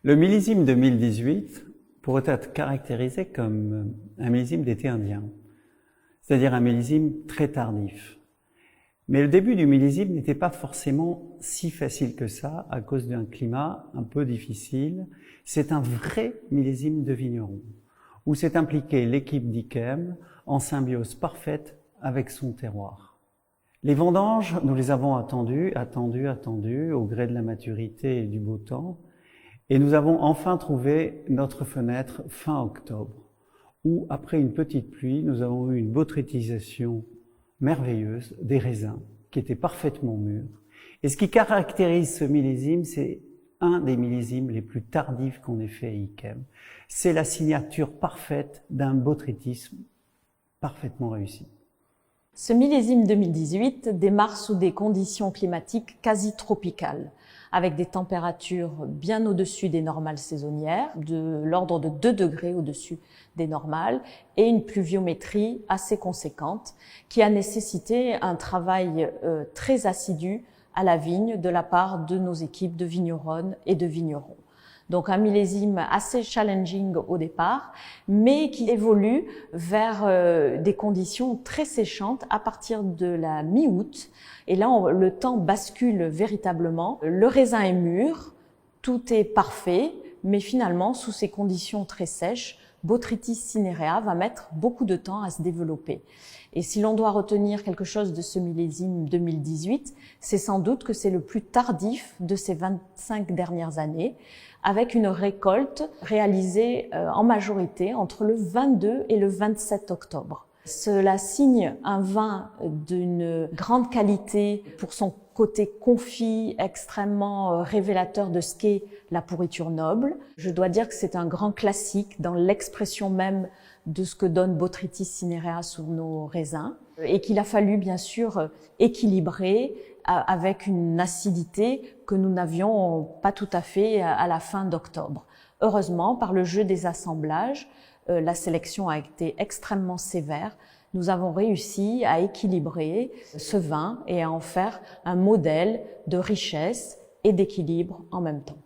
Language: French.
Le millésime 2018 pourrait être caractérisé comme un millésime d'été indien, c'est-à-dire un millésime très tardif. Mais le début du millésime n'était pas forcément si facile que ça à cause d'un climat un peu difficile. C'est un vrai millésime de vigneron, où s'est impliquée l'équipe d'Yquem en symbiose parfaite avec son terroir. Les vendanges, nous les avons attendues au gré de la maturité et du beau temps, et nous avons enfin trouvé notre fenêtre fin octobre, où après une petite pluie, nous avons eu une botrytisation merveilleuse des raisins qui étaient parfaitement mûrs. Et ce qui caractérise ce millésime, c'est un des millésimes les plus tardifs qu'on ait fait à Yquem. C'est la signature parfaite d'un botrytisme parfaitement réussi. Ce millésime 2018 démarre sous des conditions climatiques quasi tropicales, avec des températures bien au-dessus des normales saisonnières, de l'ordre de 2 degrés au-dessus des normales, et une pluviométrie assez conséquente, qui a nécessité un travail très assidu à la vigne de la part de nos équipes de vigneronnes et de vignerons. Donc un millésime assez challenging au départ, mais qui évolue vers des conditions très séchantes à partir de la mi-août. Et là, le temps bascule véritablement. Le raisin est mûr, tout est parfait, mais finalement, sous ces conditions très sèches, Botrytis cinerea va mettre beaucoup de temps à se développer. Et si l'on doit retenir quelque chose de ce millésime 2018, c'est sans doute que c'est le plus tardif de ces 25 dernières années, avec une récolte réalisée en majorité entre le 22 et le 27 octobre. Cela signe un vin d'une grande qualité pour son côté confit, extrêmement révélateur de ce qu'est la pourriture noble. Je dois dire que c'est un grand classique dans l'expression même de ce que donne Botrytis cinerea sur nos raisins, et qu'il a fallu bien sûr équilibrer avec une acidité que nous n'avions pas tout à fait à la fin d'octobre. Heureusement, par le jeu des assemblages, la sélection a été extrêmement sévère. Nous avons réussi à équilibrer ce vin et à en faire un modèle de richesse et d'équilibre en même temps.